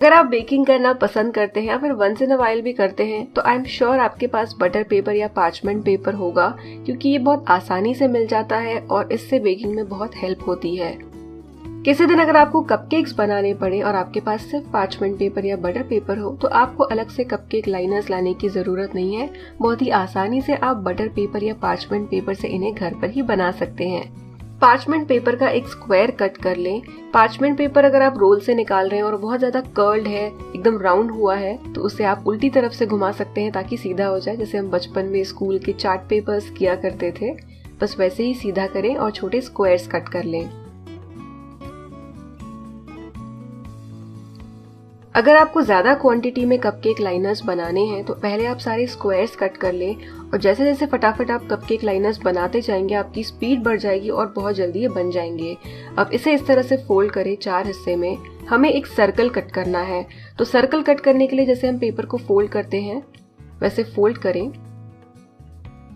अगर आप बेकिंग करना पसंद करते हैं या फिर वंस इन अ वाइल भी करते हैं तो आई एम श्योर आपके पास बटर पेपर या पार्चमेंट पेपर होगा, क्योंकि ये बहुत आसानी से मिल जाता है और इससे बेकिंग में बहुत हेल्प होती है। किसी दिन अगर आपको कपकेक्स बनाने पड़े और आपके पास सिर्फ पार्चमेंट पेपर या बटर पेपर हो तो आपको अलग से कपकेक लाइनर्स लाने की जरूरत नहीं है। बहुत ही आसानी से आप बटर पेपर या पार्चमेंट पेपर से इन्हें घर पर ही बना सकते हैं। पार्चमेंट पेपर का एक स्क्वायर कट कर लें। पार्चमेंट पेपर अगर आप रोल से निकाल रहे हैं और बहुत ज्यादा कर्ल्ड है, एकदम राउंड हुआ है, तो उसे आप उल्टी तरफ से घुमा सकते हैं ताकि सीधा हो जाए, जैसे हम बचपन में स्कूल के चार्ट पेपर्स किया करते थे। बस वैसे ही सीधा करें और छोटे स्क्वायर्स कट कर लें। अगर आपको ज्यादा क्वांटिटी में कपकेक लाइनर्स बनाने हैं तो पहले आप सारे स्क्वायर्स कट कर लें और जैसे जैसे फटाफट आप कपकेक लाइनर्स बनाते जाएंगे आपकी स्पीड बढ़ जाएगी और बहुत जल्दी ये बन जाएंगे। अब इसे इस तरह से फोल्ड करें 4 हिस्से में। हमें एक सर्कल कट करना है, तो सर्कल कट करने के लिए जैसे हम पेपर को फोल्ड करते हैं वैसे फोल्ड करें।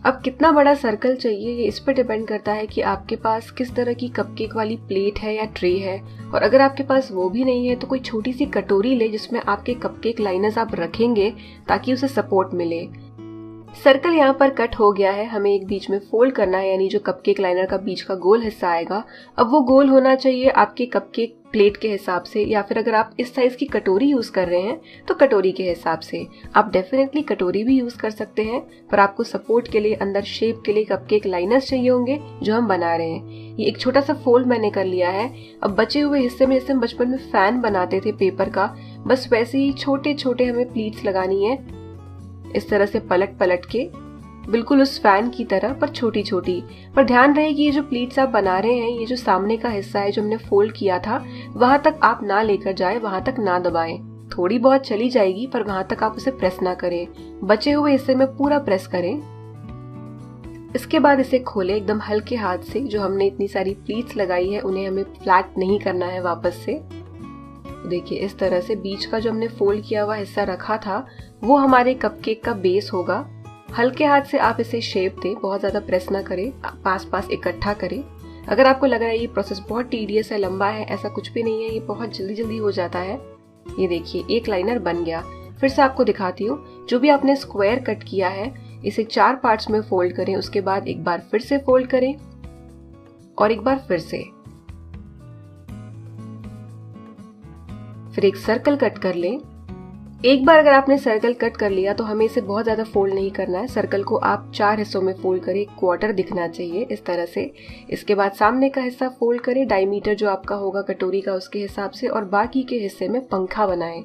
अब कितना बड़ा सर्कल चाहिए ये इस पर डिपेंड करता है कि आपके पास किस तरह की कपकेक वाली प्लेट है या ट्रे है, और अगर आपके पास वो भी नहीं है तो कोई छोटी सी कटोरी ले जिसमें आपके कपकेक लाइनर्स आप रखेंगे ताकि उसे सपोर्ट मिले। सर्कल यहाँ पर कट हो गया है। हमें एक बीच में फोल्ड करना है, यानी जो कपकेक लाइनर का बीच का गोल हिस्सा आएगा, अब वो गोल होना चाहिए आपके कपकेक प्लेट के हिसाब से, या फिर अगर आप इस साइज की कटोरी यूज कर रहे हैं तो कटोरी के हिसाब से। आप डेफिनेटली कटोरी भी यूज कर सकते हैं, पर आपको सपोर्ट के लिए अंदर शेप के लिए कपकेक लाइनर्स चाहिए होंगे जो हम बना रहे हैं। ये एक छोटा सा फोल्ड मैंने कर लिया है। अब बचे हुए हिस्से में जैसे हम बचपन में फैन बनाते थे पेपर का, बस वैसे ही छोटे छोटे हमें प्लीट्स लगानी है, इस तरह से पलट पलट के, बिल्कुल उस फैन की तरह पर छोटी छोटी। पर ध्यान रहे कि ये जो प्लीट्स आप बना रहे हैं, ये जो सामने का हिस्सा है जो हमने फोल्ड किया था वहां तक आप ना लेकर जाए, वहां तक ना दबाएं। थोड़ी बहुत चली जाएगी पर वहां तक आप उसे प्रेस ना करें, बचे हुए हिस्से में पूरा प्रेस करें। इसके बाद इसे खोलें एकदम हल्के हाथ से। जो हमने इतनी सारी प्लीट्स लगाई है उन्हें हमें फ्लैट नहीं करना है वापस से। देखिए इस तरह से बीच का जो हमने फोल्ड किया हुआ हिस्सा रखा था वो हमारे कपकेक का बेस होगा। हल्के हाथ से आप इसे शेप दें, बहुत ज्यादा प्रेस ना करें, पास पास इकट्ठा करें। अगर आपको लग रहा है ये प्रोसेस बहुत टीडियस है, लंबा है, ऐसा कुछ भी नहीं है, ये बहुत जल्दी जल्दी हो जाता है। ये देखिए एक लाइनर बन गया। फिर से आपको दिखाती हूँ। जो भी आपने स्क्वायर कट किया है इसे 4 पार्ट्स में फोल्ड करें, उसके बाद एक बार फिर से फोल्ड करें और एक बार फिर से, फिर एक सर्कल कट कर लें। एक बार अगर आपने सर्कल कट कर लिया तो हमें इसे बहुत ज्यादा फोल्ड नहीं करना है। सर्कल को आप 4 हिस्सों में फोल्ड करें, एक क्वार्टर दिखना चाहिए इस तरह से। इसके बाद सामने का हिस्सा फोल्ड करें, डायमीटर जो आपका होगा कटोरी का उसके हिसाब से, और बाकी के हिस्से में पंखा बनाएं।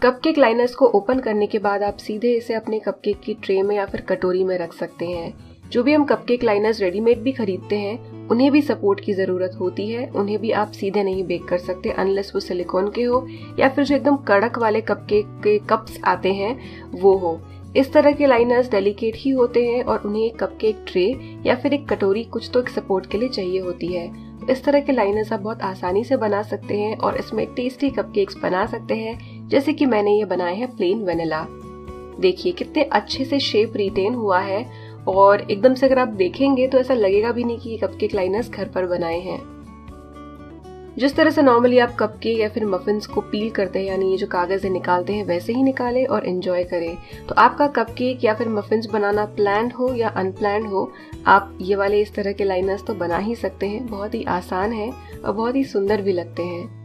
कपकेक लाइनर्स को ओपन करने के बाद आप सीधे इसे अपने कपकेक की ट्रे में या फिर कटोरी में रख सकते हैं। जो भी हम कपकेक लाइनर्स रेडीमेड भी खरीदते हैं उन्हें भी सपोर्ट की जरूरत होती है, उन्हें भी आप सीधे नहीं बेक कर सकते अनलेस वो सिलिकॉन के हो या फिर जो एकदम कड़क वाले कपकेक के कप्स आते हैं वो हो। इस तरह के लाइनर्स डेलिकेट ही होते हैं और उन्हें एक कपकेक ट्रे या फिर एक कटोरी कुछ तो एक सपोर्ट के लिए चाहिए होती है। इस तरह के लाइनर्स आप बहुत आसानी से बना सकते हैं और इसमें टेस्टी कपकेक्स बना सकते हैं, जैसे कि मैंने ये बनाए हैं प्लेन वेनिला। देखिए कितने अच्छे से शेप रिटेन हुआ है और एकदम से अगर आप देखेंगे तो ऐसा लगेगा भी नहीं कि ये कपकेक लाइनर्स घर पर बनाए हैं। जिस तरह से नॉर्मली आप कपकेक या फिर मफिन्स को पील करते हैं, यानी ये जो कागज है निकालते हैं, वैसे ही निकालें और एंजॉय करें। तो आपका कपकेक या फिर मफिन्स बनाना प्लान्ड हो या अनप्लान्ड हो, आप ये वाले इस तरह के लाइनर्स तो बना ही सकते हैं। बहुत ही आसान है और बहुत ही सुंदर भी लगते हैं।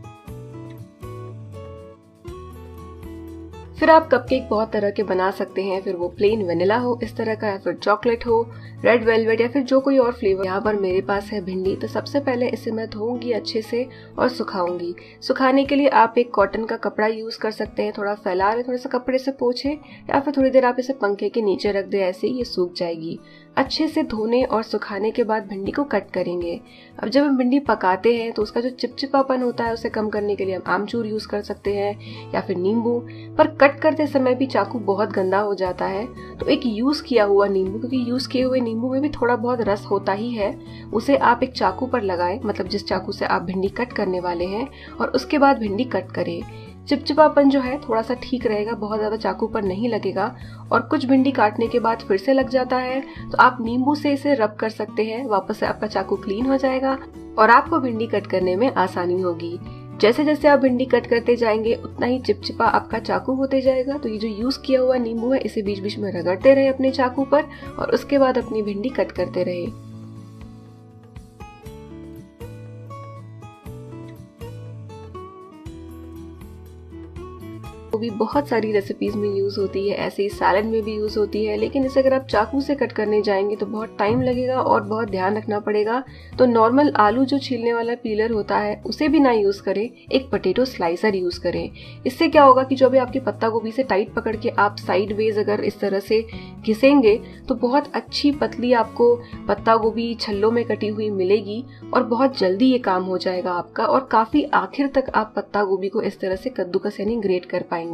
फिर आप कपकेक बहुत तरह के बना सकते हैं, फिर वो प्लेन वेनिला हो इस तरह का, या फिर चॉकलेट हो, रेड वेलवेट, या फिर जो कोई और फ्लेवर। यहाँ पर मेरे पास है भिंडी, तो सबसे पहले इसे मैं धोऊंगी अच्छे से और सुखाऊंगी। सुखाने के लिए आप एक कॉटन का कपड़ा यूज कर सकते हैं, थोड़ा फैला लें, थोड़ा सा कपड़े से पोंछे, या फिर थोड़ी देर आप इसे पंखे के नीचे रख दें, ऐसे ही ये सूख जाएगी। अच्छे से धोने और सुखाने के बाद भिंडी को कट करेंगे। अब जब हम भिंडी पकाते हैं तो उसका जो चिपचिपापन होता है उसे कम करने के लिए हम आमचूर यूज कर सकते हैं या फिर नींबू, पर कट करते समय भी चाकू बहुत गंदा हो जाता है, तो एक यूज किया हुआ नींबू, क्योंकि यूज किए हुए नींबू में भी थोड़ा बहुत रस होता ही है, उसे आप एक चाकू पर लगाएं, मतलब जिस चाकू से आप भिंडी कट करने वाले हैं, और उसके बाद भिंडी कट करें। चिपचिपापन जो है थोड़ा सा ठीक रहेगा, बहुत ज्यादा चाकू पर नहीं लगेगा। और कुछ भिंडी काटने के बाद फिर से लग जाता है तो आप नींबू से इसे रब कर सकते हैं, वापस से आपका चाकू क्लीन हो जाएगा और आपको भिंडी कट करने में आसानी होगी। जैसे जैसे आप भिंडी कट करते जाएंगे उतना ही चिपचिपा आपका चाकू होते जाएगा। तो ये जो यूज किया हुआ नींबू है इसे बीच बीच में रगड़ते रहे अपने चाकू पर और उसके बाद अपनी भिंडी कट करते रहे। वो भी बहुत सारी रेसिपीज में यूज होती है, ऐसे ही सैलेड में भी यूज होती है, लेकिन इसे अगर आप चाकू से कट करने जाएंगे तो बहुत टाइम लगेगा और बहुत ध्यान रखना पड़ेगा। तो नॉर्मल आलू जो छीलने वाला पीलर होता है उसे भी ना यूज करें, एक पोटैटो स्लाइसर यूज करें। इससे क्या होगा कि जो भी आपके पत्ता गोभी से टाइट पकड़ के आप साइड वेज अगर इस तरह से घिसेंगे तो बहुत अच्छी पतली आपको पत्ता गोभी छल्लों में कटी हुई मिलेगी और बहुत जल्दी ये काम हो जाएगा आपका, और काफी आखिर तक आप पत्ता गोभी को इस तरह से कद्दूकस यानी ग्रेट कर पाएंगे।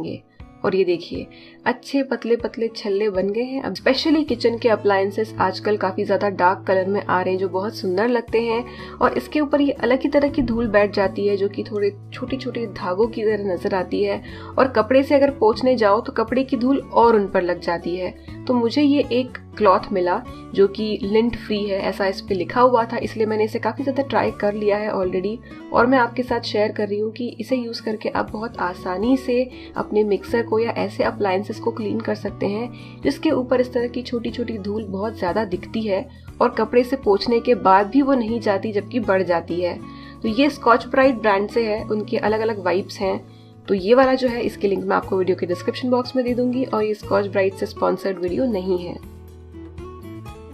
और ये देखिए अच्छे पतले पतले छल्ले बन गए हैं। अब स्पेशली किचन के अप्लायंसेस आजकल काफी ज्यादा डार्क कलर में आ रहे हैं जो बहुत सुंदर लगते हैं, और इसके ऊपर ये अलग ही तरह की धूल बैठ जाती है जो कि थोड़े छोटी छोटी धागों की तरह नजर आती है, और कपड़े से अगर पोंछने जाओ तो कपड़े की धूल और उन पर लग जाती है। तो मुझे ये एक क्लॉथ मिला जो कि लिंट फ्री है, ऐसा इस पे लिखा हुआ था, इसलिए मैंने इसे काफी ज्यादा ट्राई कर लिया है ऑलरेडी, और मैं आपके साथ शेयर कर रही हूँ कि इसे यूज करके आप बहुत आसानी से अपने मिक्सर को या ऐसे अप्लायंसेस को क्लीन कर सकते हैं जिसके ऊपर इस तरह की छोटी छोटी धूल बहुत ज्यादा दिखती है और कपड़े से पोंछने के बाद भी वो नहीं जाती जबकि बढ़ जाती है। तो ये स्कॉच ब्राइट ब्रांड से है, उनके अलग अलग वाइप्स हैं। तो ये वाला जो है इसके लिंक मैं आपको वीडियो के डिस्क्रिप्शन बॉक्स में दे दूंगी, और ये स्कॉच ब्राइट से स्पॉन्सर्ड वीडियो नहीं है।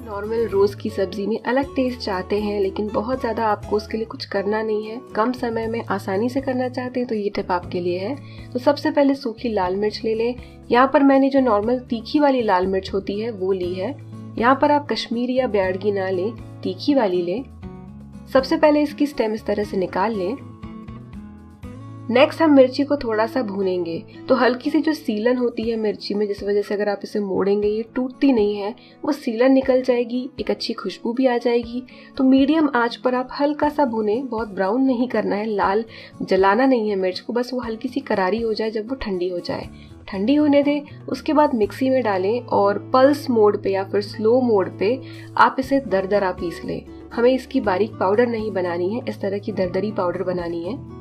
नॉर्मल रोज की सब्जी में अलग टेस्ट चाहते हैं लेकिन बहुत ज्यादा आपको उसके लिए कुछ करना नहीं है, कम समय में आसानी से करना चाहते हैं तो ये टिप आपके लिए है। तो सबसे पहले सूखी लाल मिर्च ले लें। यहाँ पर मैंने जो नॉर्मल तीखी वाली लाल मिर्च होती है वो ली है। यहाँ पर आप कश्मीरी या ब्याडगी ना लें, तीखी वाली लें। सबसे पहले इसकी स्टेम इस तरह से निकाल लें। नेक्स्ट हम मिर्ची को थोड़ा सा भूनेंगे। तो हल्की सी जो सीलन होती है मिर्ची में, जिस वजह से अगर आप इसे मोड़ेंगे ये टूटती नहीं है, वो सीलन निकल जाएगी, एक अच्छी खुशबू भी आ जाएगी। तो मीडियम आंच पर आप हल्का सा भुने, बहुत ब्राउन नहीं करना है, लाल जलाना नहीं है मिर्च को, बस वो हल्की सी करारी हो जाए। जब वो ठंडी हो जाए, ठंडी होने दें, उसके बाद मिक्सी में डालें और पल्स मोड पे या फिर स्लो मोड पे आप इसे दरदरा पीस लें। हमें इसकी बारीक पाउडर नहीं बनानी है, इस तरह की दरदरी पाउडर बनानी है।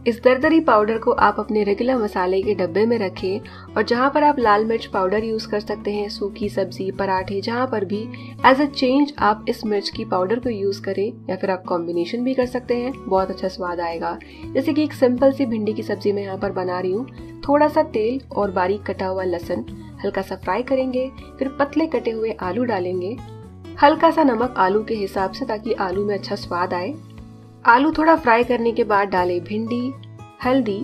इस दरदरी पाउडर को आप अपने रेगुलर मसाले के डब्बे में रखें, और जहाँ पर आप लाल मिर्च पाउडर यूज कर सकते हैं, सूखी सब्जी, पराठे, जहाँ पर भी एज अ चेंज आप इस मिर्च की पाउडर को यूज करें, या फिर आप कॉम्बिनेशन भी कर सकते हैं, बहुत अच्छा स्वाद आएगा। जैसे कि एक सिंपल सी भिंडी की सब्जी मैं यहाँ पर बना रही हूँ। थोड़ा सा तेल और बारीक कटा हुआ लहसुन हल्का सा फ्राई करेंगे, फिर पतले कटे हुए आलू डालेंगे, हल्का सा नमक आलू के हिसाब से ताकि आलू में अच्छा स्वाद आए। आलू थोड़ा फ्राई करने के बाद डालें भिंडी, हल्दी,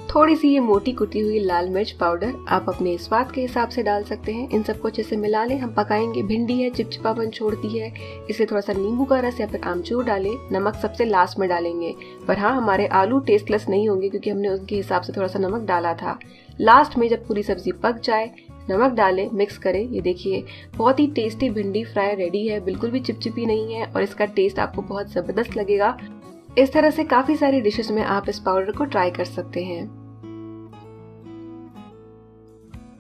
थोड़ी सी ये मोटी कुटी हुई लाल मिर्च पाउडर आप अपने स्वाद के हिसाब से डाल सकते हैं। इन सबको अच्छे से मिला लें। हम पकाएंगे, भिंडी है चिपचिपापन छोड़ती है, इसे थोड़ा सा नींबू का रस या फिर आमचूर डालें। नमक सबसे लास्ट में डालेंगे, पर हाँ हमारे आलू टेस्टलेस नहीं होंगे क्योंकि हमने उनके हिसाब से थोड़ा सा नमक डाला था। लास्ट में जब पूरी सब्जी पक जाए नमक डालें, मिक्स करें। ये देखिए बहुत ही टेस्टी भिंडी फ्राई रेडी है, बिल्कुल भी चिपचिपी नहीं है और इसका टेस्ट आपको बहुत जबरदस्त लगेगा। इस तरह से काफी सारी डिशेस में आप इस पाउडर को ट्राई कर सकते हैं।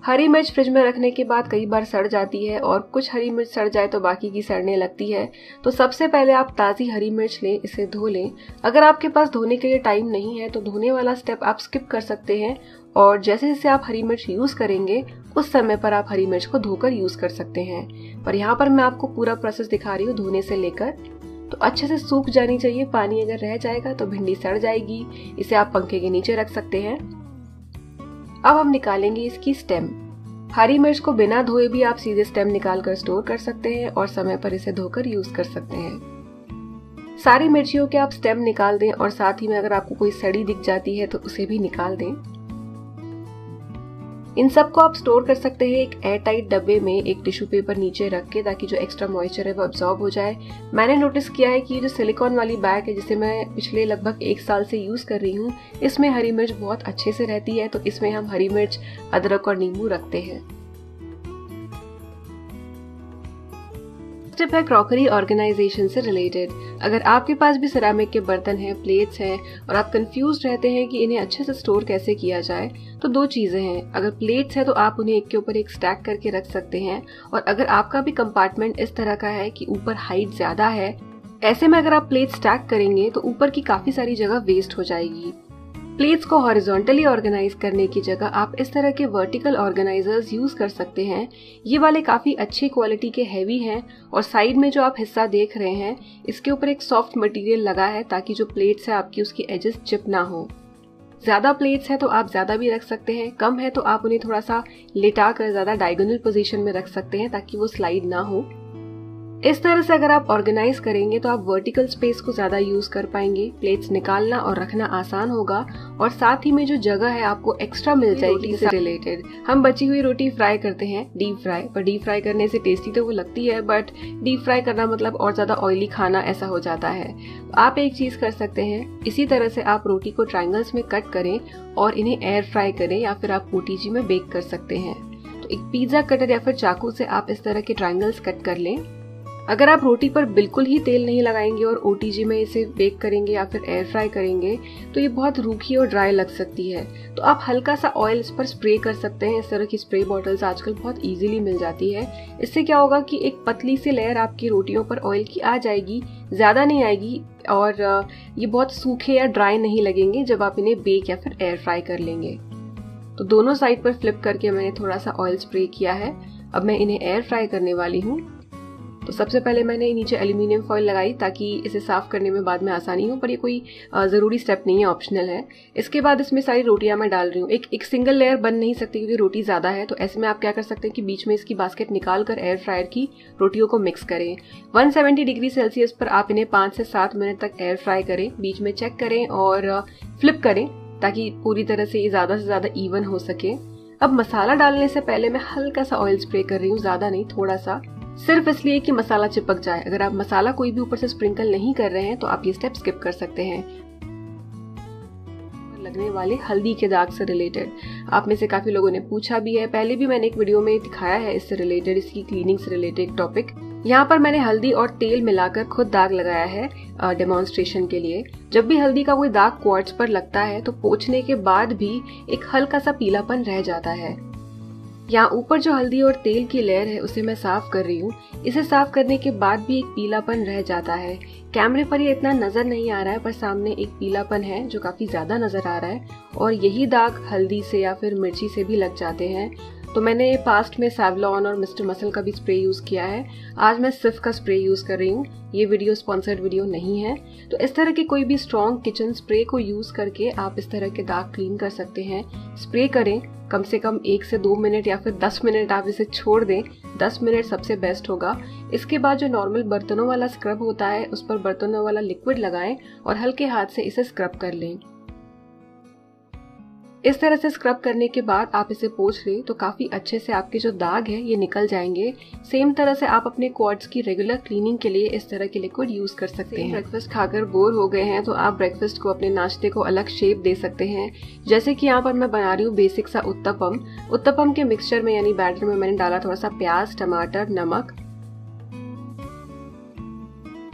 हरी मिर्च फ्रिज में रखने के बाद कई बार सड़ जाती है और कुछ हरी मिर्च सड़ जाए तो बाकी की सड़ने लगती है। तो सबसे पहले आप ताज़ी हरी मिर्च लें, इसे धो लें। अगर आपके पास धोने के लिए टाइम नहीं है तो धोने वाला स्टेप आप स्किप कर सकते हैं, और जैसे जैसे आप हरी मिर्च यूज करेंगे उस समय पर आप हरी मिर्च को धोकर यूज कर सकते हैं। पर यहाँ पर मैं आपको पूरा प्रोसेस दिखा रही हूँ धोने से लेकर। तो अच्छे से सूख जानी चाहिए, पानी अगर रह जाएगा तो भिंडी सड़ जाएगी। इसे आप पंखे के नीचे रख सकते हैं। अब हम निकालेंगे इसकी स्टेम। हरी मिर्च को बिना धोए भी आप सीधे स्टेम निकाल कर स्टोर कर सकते हैं और समय पर इसे धोकर यूज कर सकते हैं। सारी मिर्चियों के आप स्टेम निकाल दें, और साथ ही में अगर आपको कोई सड़ी दिख जाती है तो उसे भी निकाल दें। इन सबको आप स्टोर कर सकते हैं एक एयर टाइट डब्बे में, एक टिश्यू पेपर नीचे रख के, ताकि जो एक्स्ट्रा मॉइस्चर है वो अब्सॉर्ब हो जाए। मैंने नोटिस किया है कि ये जो सिलिकॉन वाली बैग है जिसे मैं पिछले लगभग 1 साल से यूज कर रही हूँ, इसमें हरी मिर्च बहुत अच्छे से रहती है। तो इसमें हम हरी मिर्च, अदरक और नींबू रखते हैं। टिप है क्रॉकरी ऑर्गेनाइजेशन से रिलेटेड। अगर आपके पास भी सिरामिक के बर्तन हैं, प्लेट्स हैं, और आप कंफ्यूज रहते हैं कि इन्हें अच्छे से स्टोर कैसे किया जाए, तो 2 चीजें हैं। अगर प्लेट्स हैं तो आप उन्हें एक के ऊपर एक स्टैक करके रख सकते हैं, और अगर आपका भी कंपार्टमेंट इस तरह का है कि ऊपर हाइट ज्यादा है, ऐसे में अगर आप प्लेट स्टैक करेंगे तो ऊपर की काफी सारी जगह वेस्ट हो जाएगी। प्लेट्स को हॉरिजॉन्टली ऑर्गेनाइज करने की जगह आप इस तरह के वर्टिकल ऑर्गेनाइजर्स यूज कर सकते हैं। ये वाले काफी अच्छी क्वालिटी के हैवी हैं और साइड में जो आप हिस्सा देख रहे हैं इसके ऊपर एक सॉफ्ट मटेरियल लगा है ताकि जो प्लेट्स है आपकी उसकी एजेस चिप ना हो। ज्यादा प्लेट्स है तो आप ज्यादा भी रख सकते हैं, कम है तो आप उन्हें थोड़ा सा लेटा कर ज्यादा डायगोनल पोजीशन में रख सकते हैं ताकि वो स्लाइड ना हो। इस तरह से अगर आप ऑर्गेनाइज करेंगे तो आप वर्टिकल स्पेस को ज्यादा यूज कर पाएंगे, प्लेट्स निकालना और रखना आसान होगा और साथ ही में जो जगह है आपको एक्स्ट्रा मिल जाएगी। इससे रिलेटेड हम बची हुई रोटी फ्राई करते हैं डीप फ्राई, पर डीप फ्राई करने से टेस्टी तो वो लगती है बट डीप फ्राई करना मतलब और ज्यादा ऑयली खाना ऐसा हो जाता है। आप एक चीज कर सकते हैं, इसी तरह से आप रोटी को ट्रायंगल्स में कट करें और इन्हें एयर फ्राई करें या फिर आप ओटीजी में बेक कर सकते हैं। तो एक पिज्जा कटर या फिर चाकू से आप इस तरह के ट्रायंगल्स कट कर लें। अगर आप रोटी पर बिल्कुल ही तेल नहीं लगाएंगे और ओटीजी में इसे बेक करेंगे या फिर एयर फ्राई करेंगे तो ये बहुत रूखी और ड्राई लग सकती है। तो आप हल्का सा ऑयल इस पर स्प्रे कर सकते हैं। इस तरह की स्प्रे बॉटल्स आजकल बहुत इजीली मिल जाती है। इससे क्या होगा कि एक पतली सी लेयर आपकी रोटियों पर ऑयल की आ जाएगी, ज्यादा नहीं आएगी और ये बहुत सूखे या ड्राई नहीं लगेंगे जब आप इन्हें बेक या फिर एयर फ्राई कर लेंगे। तो दोनों साइड पर फ्लिप करके मैंने थोड़ा सा ऑयल स्प्रे किया है। अब मैं इन्हें एयर फ्राई करने वाली हूँ। तो सबसे पहले मैंने नीचे एल्यूमिनियम फॉइल लगाई ताकि इसे साफ करने में बाद में आसानी हो, पर ये कोई ज़रूरी स्टेप नहीं है, ऑप्शनल है। इसके बाद इसमें सारी रोटियां मैं डाल रही हूँ। एक सिंगल लेयर बन नहीं सकती क्योंकि रोटी ज़्यादा है। तो ऐसे में आप क्या कर सकते हैं कि बीच में इसकी बास्केट निकाल कर एयर फ्रायर की रोटियों को मिक्स करें। 170 डिग्री सेल्सियस पर आप इन्हें 5 से 7 मिनट तक एयर फ्राई करें। बीच में चेक करें और फ्लिप करें ताकि पूरी तरह से ये ज़्यादा से ज़्यादा इवन हो सके। अब मसाला डालने से पहले मैं हल्का सा ऑयल स्प्रे कर रही हूँ, ज़्यादा नहीं, थोड़ा सा, सिर्फ इसलिए कि मसाला चिपक जाए। अगर आप मसाला कोई भी ऊपर से स्प्रिंकल नहीं कर रहे हैं तो आप ये स्टेप स्किप कर सकते हैं। लगने वाले हल्दी के दाग से रिलेटेड आप में से काफी लोगों ने पूछा भी है, पहले भी मैंने एक वीडियो में दिखाया है इससे रिलेटेड, इसकी क्लीनिंग से रिलेटेड टॉपिक। यहाँ पर मैंने हल्दी और तेल मिलाकर खुद दाग लगाया है डेमोन्स्ट्रेशन के लिए। जब भी हल्दी का कोई दाग क्वार्ट्ज पर लगता है तो पोंछने के बाद भी एक हल्का सा पीलापन रह जाता है। यहाँ ऊपर जो हल्दी और तेल की लेयर है उसे मैं साफ कर रही हूँ। इसे साफ करने के बाद भी एक पीलापन रह जाता है। कैमरे पर ये इतना नजर नहीं आ रहा है पर सामने एक पीलापन है जो काफी ज्यादा नजर आ रहा है और यही दाग हल्दी से या फिर मिर्ची से भी लग जाते हैं। तो मैंने पास्ट में सैवलॉन और मिस्टर मसल का भी स्प्रे यूज किया है। आज मैं सिर्फ का स्प्रे यूज कर रही हूँ। ये वीडियो स्पॉन्सर्ड वीडियो नहीं है। तो इस तरह के कोई भी स्ट्रॉन्ग किचन स्प्रे को यूज करके आप इस तरह के दाग क्लीन कर सकते हैं। स्प्रे करें, कम से कम 1 से 2 मिनट या फिर 10 मिनट आप इसे छोड़ दें। 10 मिनट सबसे बेस्ट होगा। इसके बाद जो नॉर्मल बर्तनों वाला स्क्रब होता है उस पर बर्तनों वाला लिक्विड लगाएं और हल्के हाथ से इसे स्क्रब कर लें। इस तरह से स्क्रब करने के बाद आप इसे पोंछ लें तो काफी अच्छे से आपके जो दाग है ये निकल जाएंगे। सेम तरह से आप अपने क्वार्ट्स की रेगुलर क्लीनिंग के लिए इस तरह के लिक्विड यूज कर सकते हैं। ब्रेकफास्ट खाकर बोर हो गए हैं तो आप ब्रेकफास्ट को, अपने नाश्ते को अलग शेप दे सकते हैं। जैसे कि यहाँ पर मैं बना रही हूँ बेसिक सा उत्तपम। उत्तपम के मिक्सचर में यानी बैटर में मैंने डाला थोड़ा सा प्याज, टमाटर, नमक,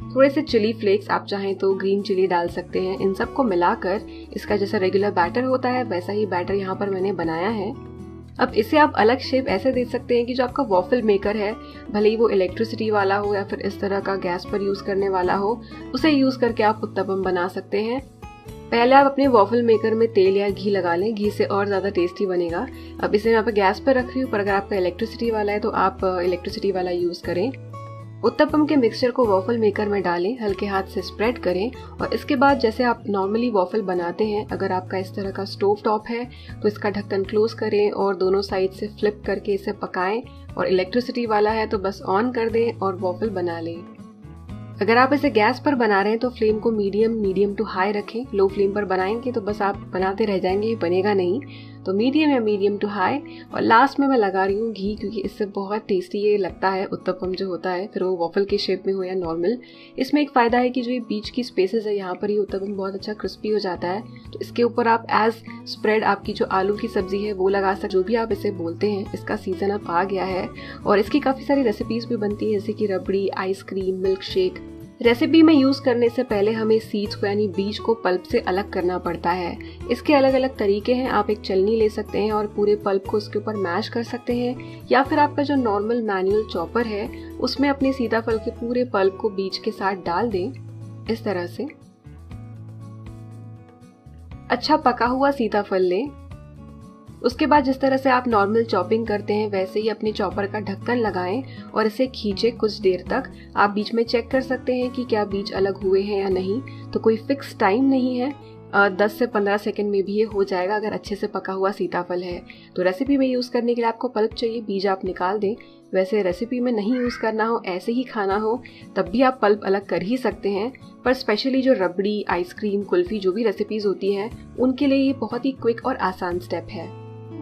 थोड़े से चिली फ्लेक्स, आप चाहें तो ग्रीन चिली डाल सकते हैं। इन सबको मिलाकर इसका जैसा रेगुलर बैटर होता है वैसा ही बैटर यहाँ पर मैंने बनाया है। अब इसे आप अलग शेप ऐसे दे सकते हैं कि जो आपका वॉफल मेकर है, भले ही वो इलेक्ट्रिसिटी वाला हो या फिर इस तरह का गैस पर यूज करने वाला हो, उसे यूज करके आप उत्तपम बना सकते हैं। पहले आप अपने वॉफल मेकर में तेल या घी लगा लें, घी से और ज्यादा टेस्टी बनेगा। अब इसे मैं यहाँ पर गैस पर रख रही हूँ, पर अगर आपका इलेक्ट्रिसिटी वाला है तो आप इलेक्ट्रिसिटी वाला यूज करें। उत्तपम के मिक्सचर को वॉफल मेकर में डालें, हल्के हाथ से स्प्रेड करें और इसके बाद जैसे आप नॉर्मली वॉफल बनाते हैं, अगर आपका इस तरह का स्टोव टॉप है तो इसका ढक्कन क्लोज करें और दोनों साइड से फ्लिप करके इसे पकाएं। और इलेक्ट्रिसिटी वाला है तो बस ऑन कर दें और वॉफल बना लें। अगर आप इसे गैस पर बना रहे हैं तो फ्लेम को मीडियम टू हाई रखें। लो फ्लेम पर बनाएंगे तो बस आप बनाते रह जाएंगे, ये बनेगा नहीं। तो मीडियम या मीडियम टू हाई। और लास्ट में मैं लगा रही हूँ घी, क्योंकि इससे बहुत टेस्टी ये लगता है उत्तपम जो होता है, फिर वो वॉफल के शेप में हो या नॉर्मल। इसमें एक फायदा है कि जो ये बीच की स्पेसेस है यहाँ पर ये उत्तपम बहुत अच्छा क्रिस्पी हो जाता है। तो इसके ऊपर आप एज स्प्रेड आपकी जो आलू की सब्जी है वो लगा सकते, जो भी आप इसे बोलते हैं। इसका सीजन अब आ गया है और इसकी काफी सारी रेसिपीज भी बनती है, जैसे कि रबड़ी, आइसक्रीम, मिल्क शेक। रेसिपी में यूज करने से पहले हमें सीड्स को यानी बीज को पल्प से अलग करना पड़ता है। इसके अलग अलग तरीके हैं। आप एक चलनी ले सकते हैं और पूरे पल्प को उसके ऊपर मैश कर सकते हैं, या फिर आपका जो नॉर्मल मैनुअल चॉपर है उसमें अपने सीताफल के पूरे पल्प को बीज के साथ डाल दें इस तरह से। अच्छा पका हुआ सीताफल लें। उसके बाद जिस तरह से आप नॉर्मल चॉपिंग करते हैं वैसे ही अपने चॉपर का ढक्कन लगाएं और इसे खींचे कुछ देर तक। आप बीच में चेक कर सकते हैं कि क्या बीज अलग हुए हैं या नहीं, तो कोई फिक्स टाइम नहीं है, 10 से 15 सेकंड में भी ये हो जाएगा अगर अच्छे से पका हुआ सीताफल है। तो रेसिपी में यूज़ करने के लिए आपको पल्प चाहिए, बीज आप निकाल दें। वैसे रेसिपी में नहीं यूज़ करना हो, ऐसे ही खाना हो, तब भी आप पल्प अलग कर ही सकते हैं। पर स्पेशली जो रबड़ी, आइसक्रीम, कुल्फ़ी जो भी रेसिपीज़ होती हैं उनके लिए ये बहुत ही क्विक और आसान स्टेप है।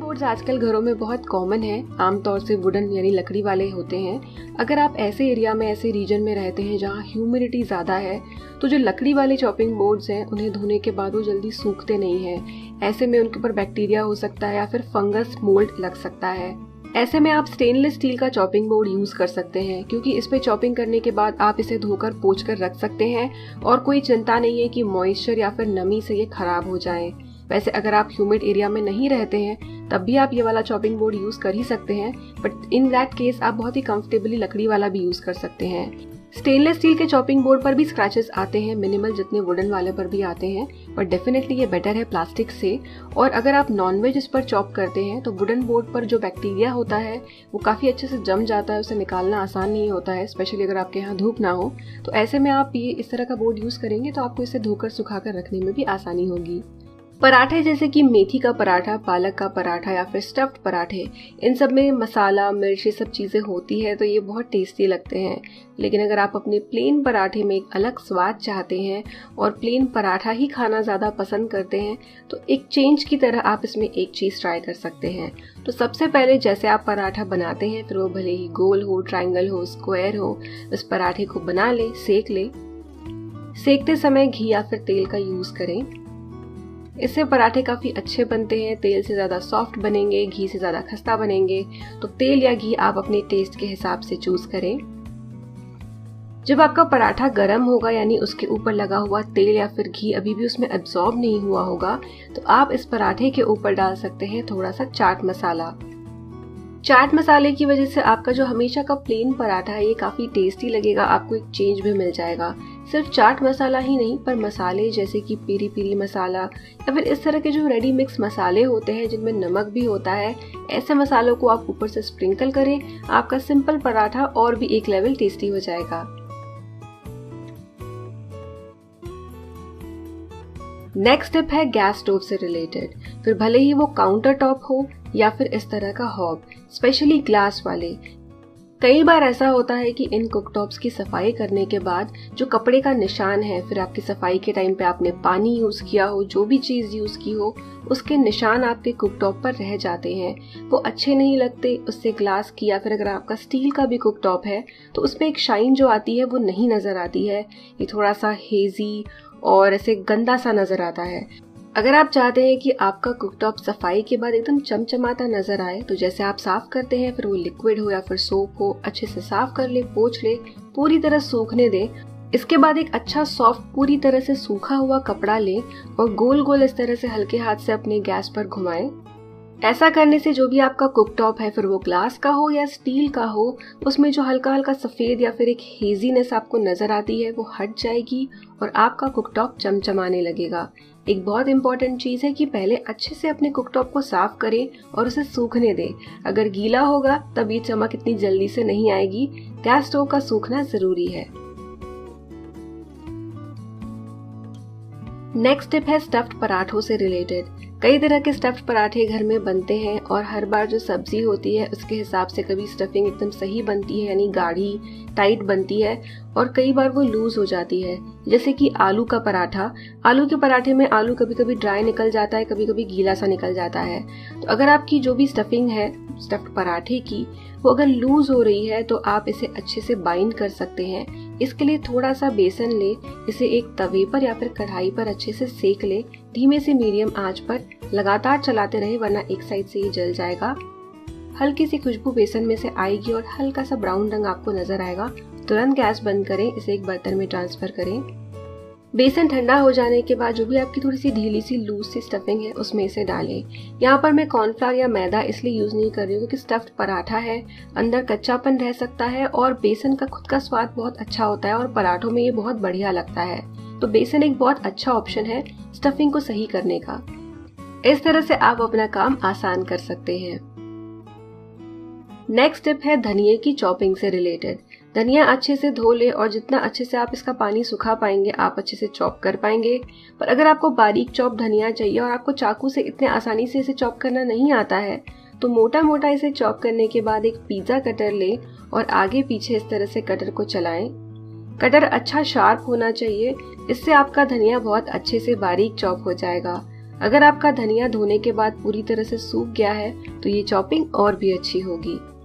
बोर्ड्स आजकल घरों में बहुत कॉमन है, आमतौर से वुडन यानी लकड़ी वाले होते हैं। अगर आप ऐसे एरिया में, ऐसे रीजन में रहते हैं जहाँ ह्यूमिडिटी ज़्यादा है, तो जो लकड़ी वाले चॉपिंग बोर्ड्स हैं उन्हें धोने के बाद वो जल्दी सूखते नहीं हैं। ऐसे में उनके ऊपर बैक्टीरिया हो सकता है या फिर फंगस, मोल्ड लग सकता है। ऐसे में आप स्टेनलेस स्टील का चॉपिंग बोर्ड यूज़ कर सकते हैं, क्योंकि इस पे चॉपिंग करने के बाद आप इसे धोकर पोंछ कर रख सकते हैं और कोई चिंता नहीं है कि मॉइस्चर या फिर नमी से ये खराब हो जाए। वैसे अगर आप ह्यूमिड एरिया में नहीं रहते हैं तब भी आप ये वाला चॉपिंग बोर्ड यूज़ कर ही सकते हैं, बट इन दैट केस आप बहुत ही कंफर्टेबली लकड़ी वाला भी यूज़ कर सकते हैं। स्टेनलेस स्टील के चॉपिंग बोर्ड पर भी स्क्रैचेस आते हैं, मिनिमल जितने वुडन वाले पर भी आते हैं, बट डेफिनेटली ये बेटर है प्लास्टिक से। और अगर आप नॉनवेज इस पर चॉप करते हैं तो वुडन बोर्ड पर जो बैक्टीरिया होता है वो काफ़ी अच्छे से जम जाता है, उसे निकालना आसान नहीं होता है, स्पेशली अगर आपके यहाँ धूप ना हो। तो ऐसे में आप ये इस तरह का बोर्ड यूज़ करेंगे तो आपको इसे धोकर सुखा कर रखने में भी आसानी होगी। पराठे जैसे कि मेथी का पराठा, पालक का पराठा या फिर स्टफ्ड पराठे, इन सब में मसाला, मिर्च, ये सब चीज़ें होती है तो ये बहुत टेस्टी लगते हैं। लेकिन अगर आप अपने प्लेन पराठे में एक अलग स्वाद चाहते हैं और प्लेन पराठा ही खाना ज़्यादा पसंद करते हैं तो एक चेंज की तरह आप इसमें एक चीज़ ट्राई कर सकते हैं। तो सबसे पहले जैसे आप पराठा बनाते हैं, फिर वो भले ही गोल हो, ट्रायंगल हो, स्क्वायर हो, उस पराठे को बना ले, सेक ले। सेकते समय घी या फिर तेल का यूज़ करें, इससे पराठे काफ़ी अच्छे बनते हैं। तेल से ज़्यादा सॉफ्ट बनेंगे, घी से ज़्यादा खस्ता बनेंगे। तो तेल या घी आप अपने टेस्ट के हिसाब से चूज़ करें। जब आपका पराठा गर्म होगा, यानी उसके ऊपर लगा हुआ तेल या फिर घी अभी भी उसमें एब्जॉर्ब नहीं हुआ होगा, तो आप इस पराठे के ऊपर डाल सकते हैं थोड़ा सा चाट मसाला। चाट मसाले की वजह से आपका जो हमेशा का प्लेन पराठा है ये काफ़ी टेस्टी लगेगा, आपको एक चेंज भी मिल जाएगा। सिर्फ चाट मसाला ही नहीं, पर मसाले जैसे कि पेरी पेरी मसाला या फिर इस तरह के जो रेडी मिक्स मसाले होते हैं जिनमें नमक भी होता है, ऐसे मसालों को आप ऊपर से स्प्रिंकल करें, आपका सिंपल पराठा और भी एक लेवल टेस्टी हो जाएगा। नेक्स्ट स्टेप है गैस स्टोव से रिलेटेड। फिर भले ही वो काउंटर टॉप हो या फिर इस तरह का हॉब, स्पेशली ग्लास वाले। कई बार ऐसा होता है कि इन कुकटॉप्स की सफाई करने के बाद जो कपड़े का निशान है, फिर आपकी सफाई के टाइम पे आपने पानी यूज़ किया हो, जो भी चीज़ यूज़ की हो, उसके निशान आपके कुकटॉप पर रह जाते हैं। वो अच्छे नहीं लगते। उससे ग्लास की या फिर अगर आपका स्टील का भी कुकटॉप है तो उसमें एक शाइन जो आती है वो नहीं नज़र आती है। ये थोड़ा सा हेजी और ऐसे गंदा सा नज़र आता है। अगर आप चाहते हैं कि आपका कुकटॉप सफाई के बाद एकदम चमचमाता नजर आए, तो जैसे आप साफ करते हैं, फिर वो लिक्विड हो या फिर सोप हो, अच्छे से साफ कर ले, पोंछ ले, पूरी तरह सूखने दें। इसके बाद एक अच्छा सॉफ्ट पूरी तरह से सूखा हुआ कपड़ा लें और गोल गोल इस तरह से हल्के हाथ से अपने गैस पर घुमाएं। ऐसा करने से जो भी आपका कुकटॉप है, फिर वो ग्लास का हो या स्टील का हो, उसमें जो हल्का हल्का सफ़ेद या फिर एक हेजीनेस आपको नज़र आती है वो हट जाएगी और आपका कुकटॉप चमचमाने लगेगा। एक बहुत इंपॉर्टेंट चीज़ है कि पहले अच्छे से अपने कुकटॉप को साफ करें और उसे सूखने दें। अगर गीला होगा तब ये चमक इतनी जल्दी से नहीं आएगी। गैस स्टोव का सूखना ज़रूरी है। नेक्स्ट टिप है स्टफ्ड पराठों से रिलेटेड। कई तरह के स्टफ्ड पराठे घर में बनते हैं और हर बार जो सब्जी होती है उसके हिसाब से कभी स्टफिंग एकदम सही बनती है, यानी गाढ़ी टाइट बनती है, और कई बार वो लूज हो जाती है। जैसे कि आलू का पराठा, आलू के पराठे में आलू कभी कभी ड्राई निकल जाता है, कभी कभी गीला सा निकल जाता है। तो अगर आपकी जो भी स्टफिंग है स्टफ्ड पराठे की, वो अगर लूज हो रही है तो आप इसे अच्छे से बाइंड कर सकते हैं। इसके लिए थोड़ा सा बेसन ले, इसे एक तवे पर या फिर कढ़ाई पर अच्छे से सेक ले, धीमे से मीडियम आंच पर लगातार चलाते रहे, वरना एक साइड से ये जल जाएगा। हल्की सी खुशबू बेसन में से आएगी और हल्का सा ब्राउन रंग आपको नजर आएगा। तुरंत गैस बंद करें, इसे एक बर्तन में ट्रांसफर करें। बेसन ठंडा हो जाने के बाद जो भी आपकी थोड़ी सी ढीली सी लूज सी स्टफिंग है उसमें इसे डालें। यहाँ पर मैं कॉर्नफ्लावर या मैदा इसलिए यूज नहीं कर रही हूँ क्योंकि स्टफ्ड पराठा है, अंदर कच्चापन रह सकता है और बेसन का खुद का स्वाद बहुत अच्छा होता है और पराठों में ये बहुत बढ़िया लगता है। तो बेसन एक बहुत अच्छा ऑप्शन है स्टफिंग को सही करने का। इस तरह से आप अपना काम आसान कर सकते हैं। नेक्स्ट टिप है धनिये की चॉपिंग से रिलेटेड। धनिया अच्छे से धो ले और जितना अच्छे से आप इसका पानी सुखा पाएंगे आप अच्छे से चॉप कर पाएंगे। पर अगर आपको बारीक चॉप धनिया चाहिए और आपको चाकू से इतने आसानी से इसे चॉप करना नहीं आता है तो मोटा मोटा इसे चॉप करने के बाद एक पिज्जा कटर ले और आगे पीछे इस तरह से कटर को चलाएं। कटर अच्छा शार्प होना चाहिए, इससे आपका धनिया बहुत अच्छे से बारीक चॉप हो जाएगा। अगर आपका धनिया धोने के बाद पूरी तरह से सूख गया है तो ये चॉपिंग और भी अच्छी होगी।